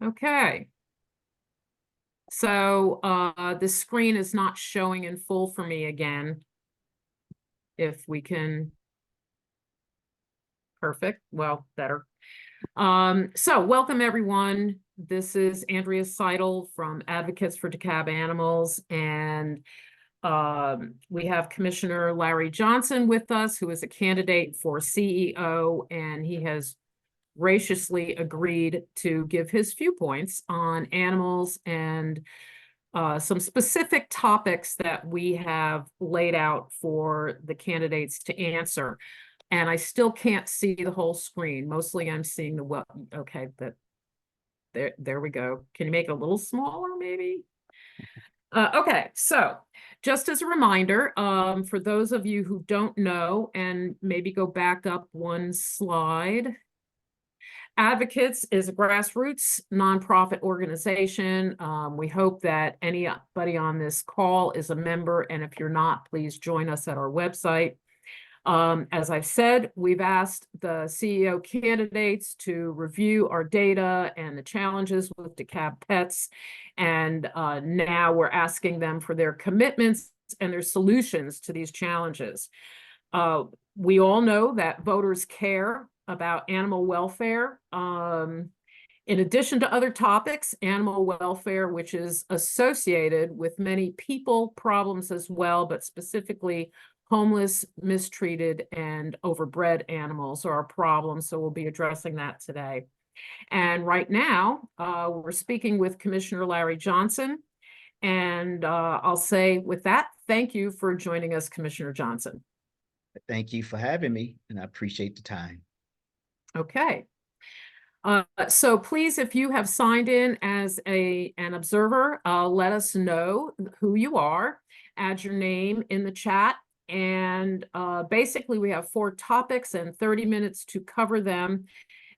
Okay. So the screen is not showing in full for me again. If we can, perfect. Well, better. So welcome everyone. This is Andrea Seidel from Advocates for DeKalb Animals, and we have Commissioner Larry Johnson with us, who is a candidate for CEO, and he has graciously agreed to give his viewpoints on animals and some specific topics that we have laid out for the candidates to answer. And I still can't see the whole screen. Mostly I'm seeing the what. Okay, there we go. Can you make it a little smaller, maybe? Okay, so just as a reminder, for those of you who don't know, and maybe go back up one slide. Advocates is a grassroots nonprofit organization. We hope that anybody on this call is a member, and if you're not, please join us at our website. As I've said, we've asked the CEO candidates to review our data and the challenges with DeKalb pets, and now we're asking them for their commitments and their solutions to these challenges. We all know that voters care about animal welfare. In addition to other topics, animal welfare, which is associated with many people problems as well, but specifically homeless, mistreated, and overbred animals are a problem. So we'll be addressing that today. And right now, we're speaking with Commissioner Larry Johnson. And I'll say with that, thank you for joining us, Commissioner Johnson. Thank you for having me, and I appreciate the time. Okay. So please, if you have signed in as an observer, let us know who you are, add your name in the chat, and basically we have 4 topics and 30 minutes to cover them.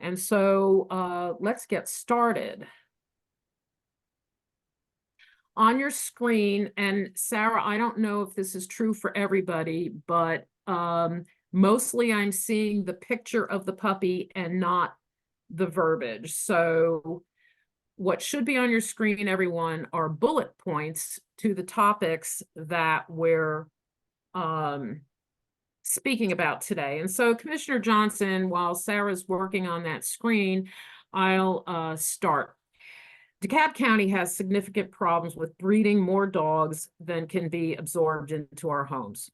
And so let's get started. On your screen, and Sarah, I don't know if this is true for everybody, but mostly I'm seeing the picture of the puppy and not the verbiage. So what should be on your screen, everyone, are bullet points to the topics that we're speaking about today. And so Commissioner Johnson, while Sarah's working on that screen, I'll start. DeKalb County has significant problems with breeding more dogs than can be absorbed into our homes.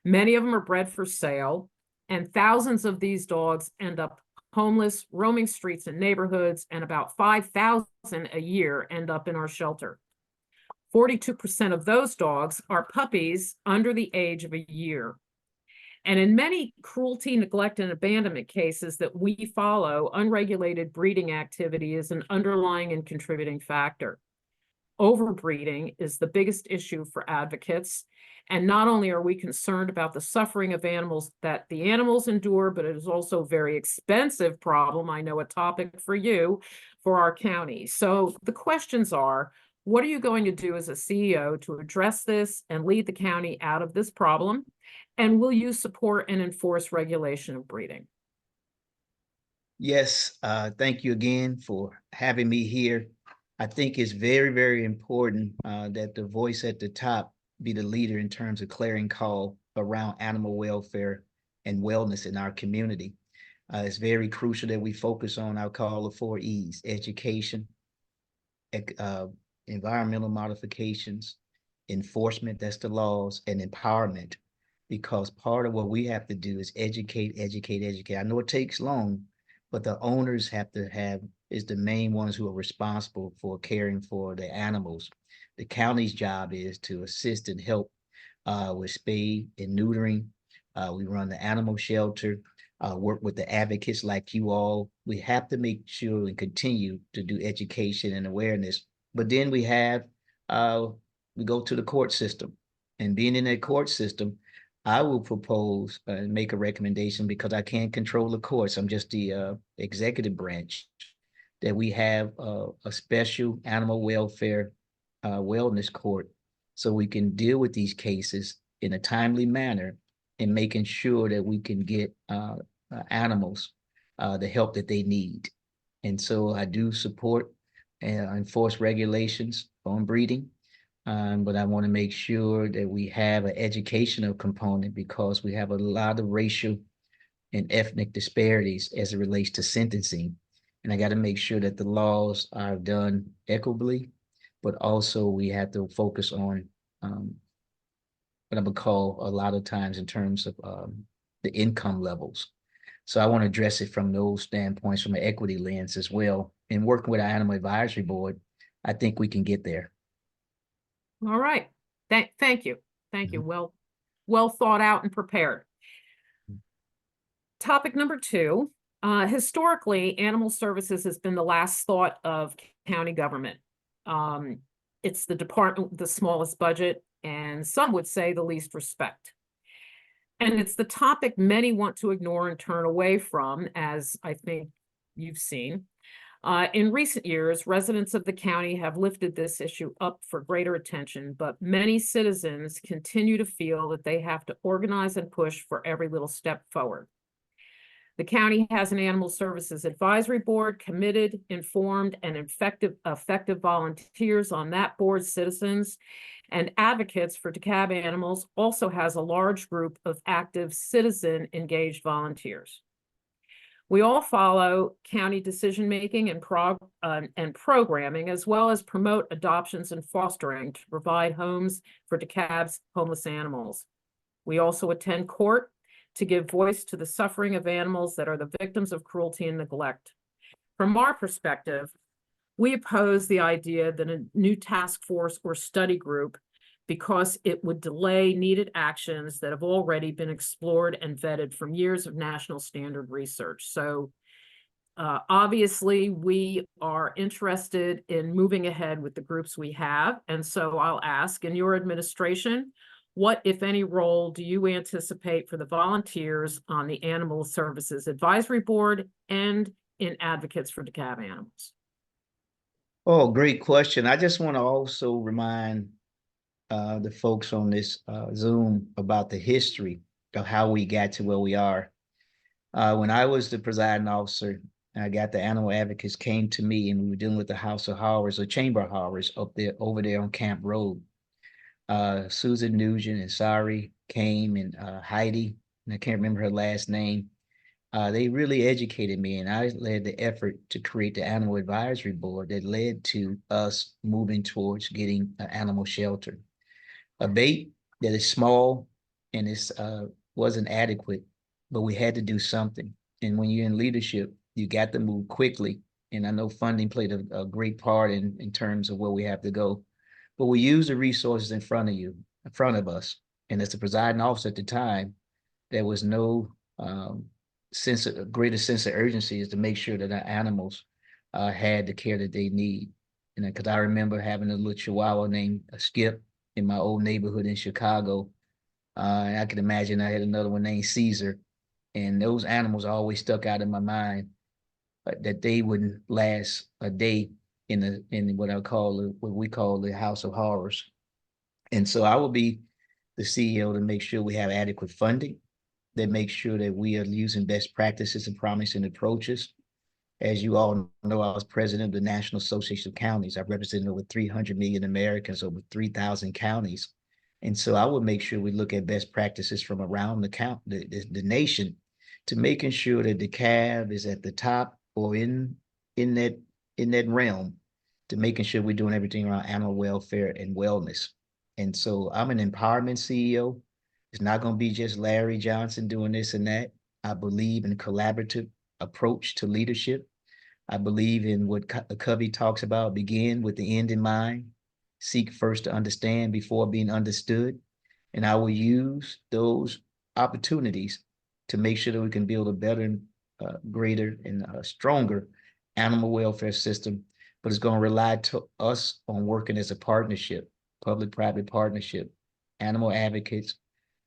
Many of them are bred for sale, and thousands of these dogs end up homeless, roaming streets and neighborhoods, and about 5,000 a year end up in our shelter. 42% of those dogs are puppies under the age of a year. And in many cruelty, neglect, and abandonment cases that we follow, unregulated breeding activity is an underlying and contributing factor. Overbreeding is the biggest issue for advocates. And not only are we concerned about the suffering of animals that the animals endure, but it is also a very expensive problem. I know a topic for you, for our county. So the questions are, what are you going to do as a CEO to address this and lead the county out of this problem? And will you support and enforce regulation of breeding? Yes, thank you again for having me here. I think it's very, very important that the voice at the top be the leader in terms of clearing call around animal welfare and wellness in our community. It's very crucial that we focus on, I'll call the 4 E's: education, environmental modifications, enforcement, that's the laws, and empowerment. Because part of what we have to do is educate. I know it takes long, but the owners have to is the main ones who are responsible for caring for the animals. The county's job is to assist and help with spay and neutering. We run the animal shelter, work with the advocates like you all. We have to make sure and continue to do education and awareness. But then we go to the court system, and being in that court system, I will propose and make a recommendation, because I can't control the courts. I'm just the executive branch, that we have a special animal welfare wellness court, so we can deal with these cases in a timely manner and making sure that we can get animals the help that they need. And so I do support and enforce regulations on breeding. But I want to make sure that we have an educational component because we have a lot of racial and ethnic disparities as it relates to sentencing. And I got to make sure that the laws are done equitably, but also we have to focus on what I would call a lot of times in terms of the income levels. So I want to address it from those standpoints, from an equity lens as well. And working with our Animal Advisory Board, I think we can get there. All right. Thank you. Thank you. Mhm. Well thought out and prepared. Topic number 2. Historically, animal services has been the last thought of county government. It's the department with the smallest budget, and some would say the least respect. And it's the topic many want to ignore and turn away from, as I think you've seen. In recent years, residents of the county have lifted this issue up for greater attention, but many citizens continue to feel that they have to organize and push for every little step forward. The county has an Animal Services Advisory Board, committed, informed, and effective volunteers on that board. Citizens and advocates for DeKalb animals also has a large group of active citizen engaged volunteers. We all follow county decision-making and programming, as well as promote adoptions and fostering to provide homes for DeKalb's homeless animals. We also attend court to give voice to the suffering of animals that are the victims of cruelty and neglect. From our perspective, we oppose the idea that a new task force or study group because it would delay needed actions that have already been explored and vetted from years of national standard research. So obviously, we are interested in moving ahead with the groups we have. And so I'll ask, in your administration, what, if any, role do you anticipate for the volunteers on the Animal Services Advisory Board and in Advocates for DeKalb Animals? Oh, great question. I just want to also remind the folks on this Zoom about the history of how we got to where we are. When I was the presiding officer, I got the animal advocates came to me and we were dealing with the House of Horrors or Chamber of Horrors up there, over there on Camp Road. Susan Nugent and Sari came and Heidi, and I can't remember her last name. They really educated me, and I led the effort to create the Animal Advisory Board that led to us moving towards getting an animal shelter. A bait that is small and it wasn't adequate, but we had to do something. And when you're in leadership, you got to move quickly. And I know funding played a great part in terms of where we have to go. But we use the resources in front of us. And as the presiding officer at the time, there was no greater sense of urgency is to make sure that our animals had the care that they need. And because I remember having a little Chihuahua named Skip in my old neighborhood in Chicago. I can imagine I had another one named Caesar. And those animals always stuck out in my mind, that they wouldn't last a day in what we call the House of Horrors. And so I will be the CEO to make sure we have adequate funding, that makes sure that we are using best practices and promising approaches. As you all know, I was president of the National Association of Counties. I represented over 300 million Americans, over 3,000 counties. And so I would make sure we look at best practices from around the nation, to making sure that DeKalb is at the top or in that realm, to making sure we're doing everything around animal welfare and wellness. And so I'm an empowerment CEO. It's not going to be just Larry Johnson doing this and that. I believe in a collaborative approach to leadership. I believe in what Covey talks about: begin with the end in mind, seek first to understand before being understood. And I will use those opportunities to make sure that we can build a better, greater, and stronger animal welfare system. But it's going to rely to us on working as a partnership, public-private partnership, animal advocates,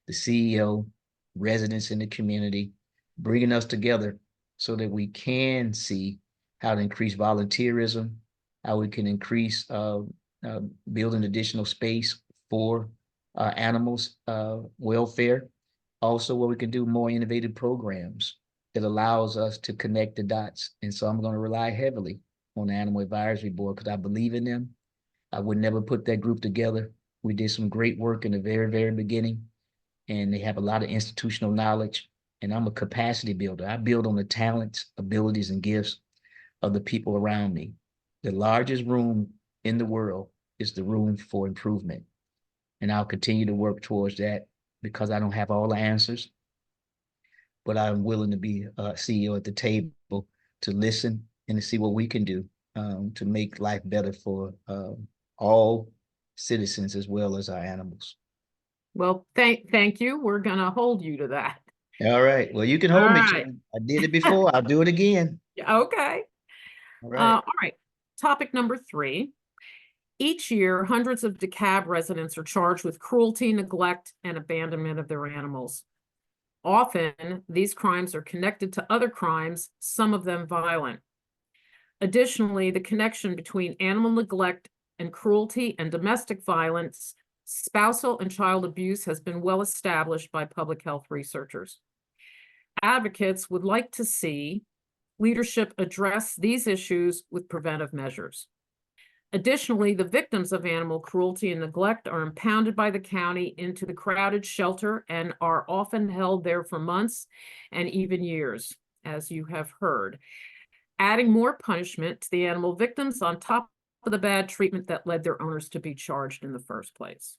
the CEO, residents in the community, bringing us together so that we can see how to increase volunteerism, how we can increase building additional space for animals welfare, also where we can do more innovative programs. it allows us to connect the dots. And so I'm going to rely heavily on the Animal Advisory Board because I believe in them. I would never put that group together. We did some great work in the very, very beginning, and they have a lot of institutional knowledge. And I'm a capacity builder. I build on the talents, abilities, and gifts of the people around me. The largest room in the world is the room for improvement. And I'll continue to work towards that because I don't have all the answers, but I'm willing to be a CEO at the table to listen and to see what we can do to make life better for all citizens as well as our animals. Well, thank you. We're gonna hold you to that. All right. Well, you can All hold me, right. Jen. I did it before. I'll do it again. Okay. All right. All right. Topic number 3. Each year, hundreds of DeKalb residents are charged with cruelty, neglect, and abandonment of their animals. Often, these crimes are connected to other crimes, some of them violent. Additionally, the connection between animal neglect and cruelty and domestic violence, spousal and child abuse has been well established by public health researchers. Advocates would like to see leadership address these issues with preventive measures. Additionally, the victims of animal cruelty and neglect are impounded by the county into the crowded shelter and are often held there for months and even years, as you have heard, adding more punishment to the animal victims on top of the bad treatment that led their owners to be charged in the first place.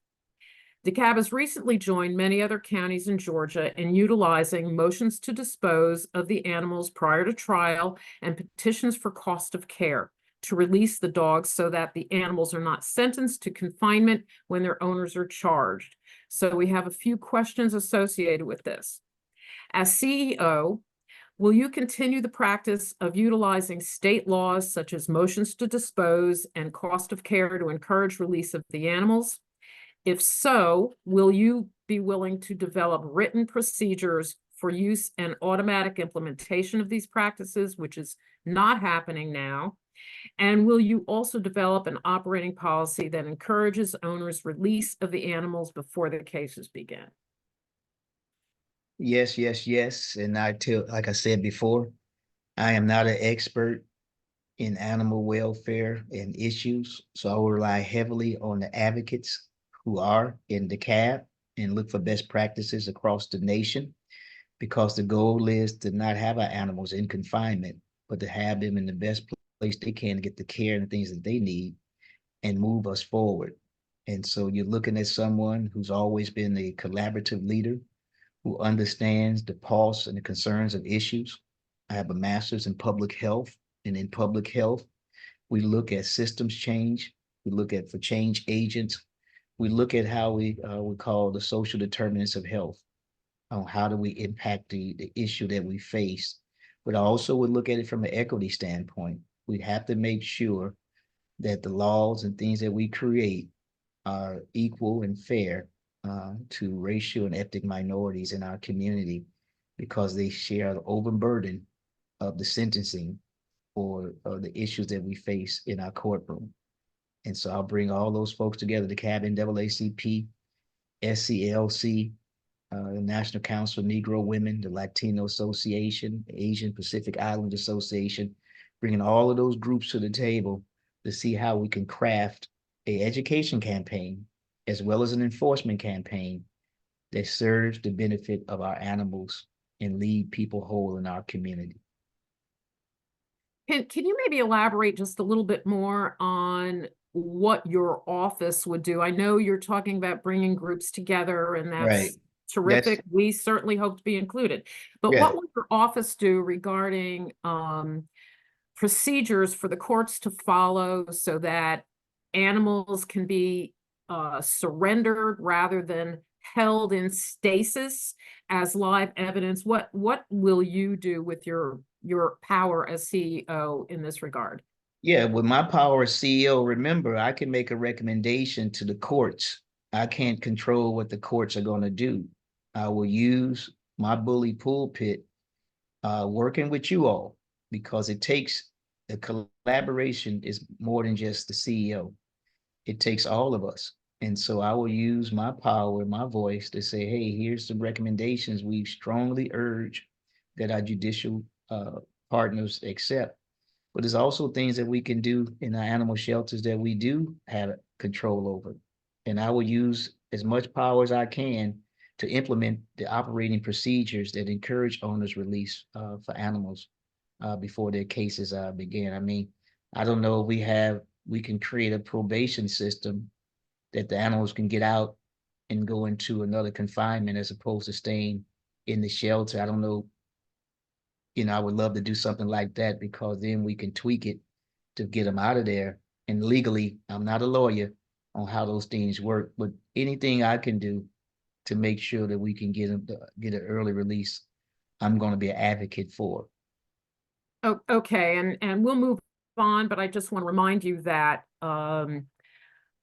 DeKalb has recently joined many other counties in Georgia in utilizing motions to dispose of the animals prior to trial and petitions for cost of care to release the dogs so that the animals are not sentenced to confinement when their owners are charged. So we have a few questions associated with this. As CEO, will you continue the practice of utilizing state laws such as motions to dispose and cost of care to encourage release of the animals? If so, will you be willing to develop written procedures for use and automatic implementation of these practices, which is not happening now? And will you also develop an operating policy that encourages owners' release of the animals before the cases begin? Yes, yes, yes. And like I said before, I am not an expert in animal welfare and issues. So I will rely heavily on the advocates who are in DeKalb and look for best practices across the nation, because the goal is to not have our animals in confinement, but to have them in the best place they can to get the care and the things that they need and move us forward. And so you're looking at someone who's always been a collaborative leader who understands the pulse and the concerns of issues. I have a master's in public health, and in public health, we look at systems change. We look at for change agents. We look at how we call the social determinants of health. How do we impact the issue that we face? But I also would look at it from an equity standpoint. We have to make sure that the laws and things that we create are equal and fair to racial and ethnic minorities in our community, because they share the overburden of the sentencing or the issues that we face in our courtroom. And so I'll bring all those folks together, the CAB, NAACP, SCLC, the National Council of Negro Women, the Latino Association, the Asian Pacific Island Association, bringing all of those groups to the table to see how we can craft an education campaign as well as an enforcement campaign that serves the benefit of our animals and leave people whole in our community. Can you maybe elaborate just a little bit more on what your office would do? I know you're talking about bringing groups together, and Right. that's terrific. We certainly hope to be included. But Yeah. what would your office do regarding procedures for the courts to follow so that animals can be surrendered rather than held in stasis as live evidence? What will you do with your power as CEO in this regard? Yeah, with my power as CEO, remember, I can make a recommendation to the courts. I can't control what the courts are going to do. I will use my bully pulpit working with you all, because it takes the collaboration is more than just the CEO. It takes all of us. And so I will use my power, my voice to say, hey, here's some recommendations we strongly urge that our judicial partners accept. But there's also things that we can do in our animal shelters that we do have control over. And I will use as much power as I can to implement the operating procedures that encourage owners' release for animals before their cases begin. I mean, I don't know if we can create a probation system that the animals can get out and go into another confinement as opposed to staying in the shelter. I don't know, I would love to do something like that because then we can tweak it to get them out of there. And legally, I'm not a lawyer on how those things work, but anything I can do to make sure that we can get them get an early release, I'm going to be an advocate for. Oh, okay, and we'll move on, but I just want to remind you that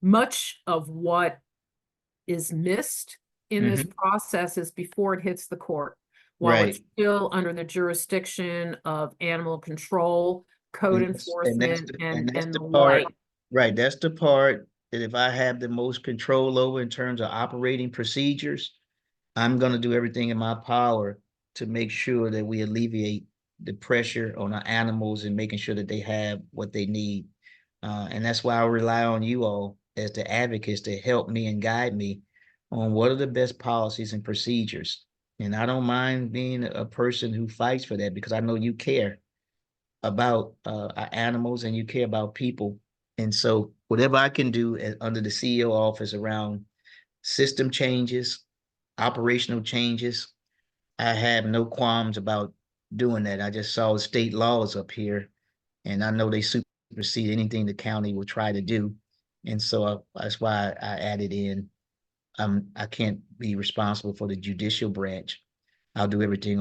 much of what is missed in this process is before it hits the court. While it's Right. still under the jurisdiction of animal control, code enforcement, and that's the the part, like. right? That's the part that if I have the most control over in terms of operating procedures, I'm going to do everything in my power to make sure that we alleviate the pressure on our animals and making sure that they have what they need. And that's why I rely on you all as the advocates to help me and guide me on what are the best policies and procedures. And I don't mind being a person who fights for that because I know you care about our animals and you care about people. And so whatever I can do under the CEO office around system changes, operational changes, I have no qualms about doing that. I just saw the state laws up here and I know they supersede anything the county will try to do. And so that's why I added in, I can't be responsible for the judicial branch. I'll do everything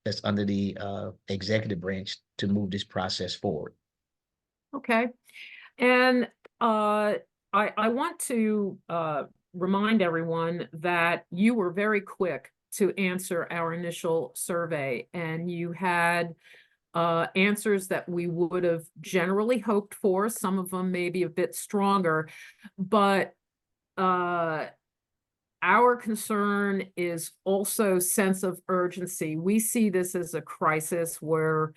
that's under the executive branch to move this process forward. Okay. And I want to remind everyone that you were very quick to answer our initial survey, and you had answers that we would have generally hoped for. Some of them may be a bit stronger, but our concern is also sense of urgency. We see this as a crisis where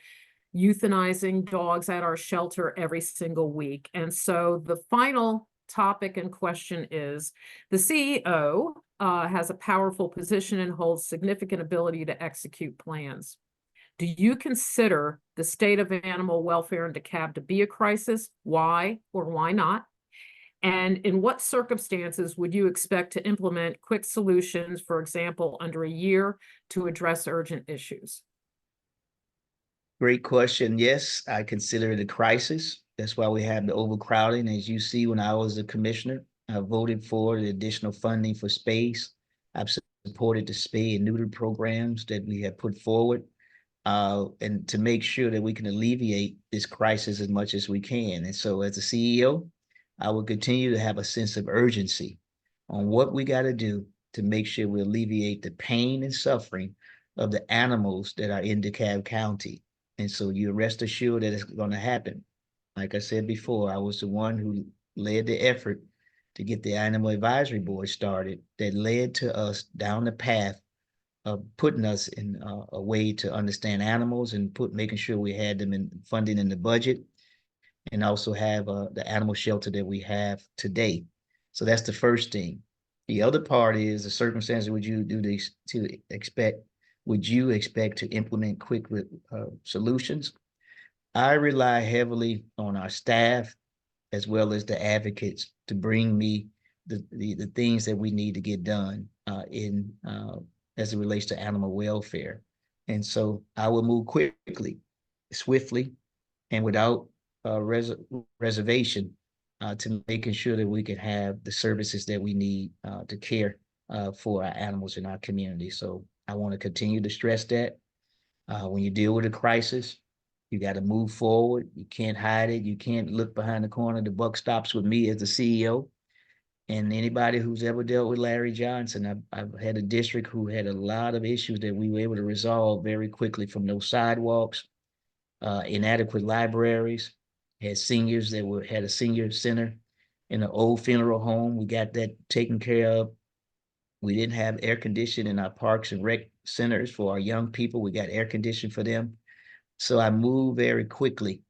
euthanizing dogs at our shelter every single week. And so the final topic in question is the CEO has a powerful position and holds significant ability to execute plans. Do you consider the state of animal welfare in DeKalb to be a crisis? Why or why not? And in what circumstances would you expect to implement quick solutions, for example, under a year to address urgent issues? Great question. Yes, I consider it a crisis. That's why we have the overcrowding. As you see, when I was a commissioner, I voted for the additional funding for space. I've supported the spay and neuter programs that we have put forward, and to make sure that we can alleviate this crisis as much as we can. And so as a CEO, I will continue to have a sense of urgency on what we got to do to make sure we alleviate the pain and suffering of the animals that are in DeKalb County. And so you rest assured that it's going to happen. Like I said before, I was the one who led the effort to get the Animal Advisory Board started that led to us down the path of putting us in a way to understand animals and making sure we had them in funding in the budget and also have the animal shelter that we have today. So that's the first thing. The other part is the circumstances would you do this to expect, would you expect to implement quick solutions? I rely heavily on our staff as well as the advocates to bring me the things that we need to get done as it relates to animal welfare. And so I will move quickly, swiftly, and without reservation to making sure that we can have the services that we need to care for our animals in our community. So I want to continue to stress that when you deal with a crisis, you got to move forward. You can't hide it. You can't look behind the corner. The buck stops with me as the CEO. And anybody who's ever dealt with Larry Johnson, I've had a district who had a lot of issues that we were able to resolve very quickly, from no sidewalks, inadequate libraries, had seniors that had a senior center in an old funeral home. We got that taken care of. We didn't have air conditioning in our parks and rec centers for our young people. We got air conditioning for them. So I moved very quickly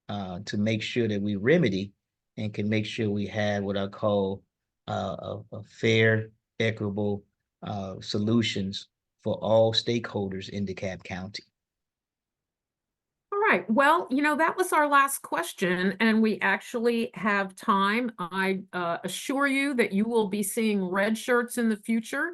to make sure that we remedy and can make sure we have what I call a fair, equitable solutions for all stakeholders in DeKalb County. All right. Well, that was our last question, and we actually have time. I assure you that you will be seeing red shirts in the future.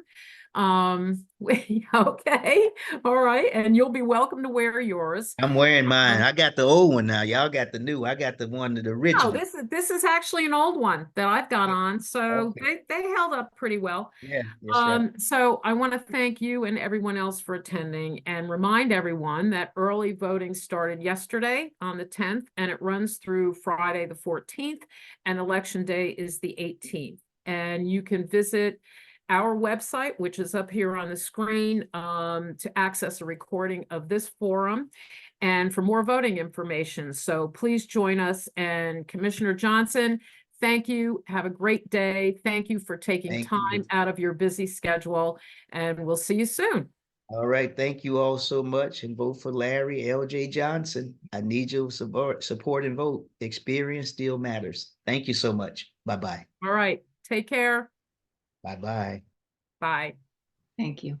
Okay. All right. And you'll be welcome to wear yours. I'm wearing mine. Um, I got the old one now. Y'all got the new. I got the one, the No, original. this is actually an old one that I've got on, so Okay. they held up pretty well. Yeah, that's right. So I want to thank you and everyone else for attending and remind everyone that early voting started yesterday on the 10th and it runs through Friday the 14th, and election day is the 18th. And you can visit our website, which is up here on the screen, to access a recording of this forum and for more voting information. So please join us. And Commissioner Johnson, thank you. Have a great day. Thank you for taking Thank time you. out of your busy schedule, and we'll see you soon. All right. Thank you all so much. And vote for Larry L.J. Johnson. I need your support and vote. Experience still matters. Thank you so much. Bye-bye. All right. Take care. Bye-bye. Bye. Thank you.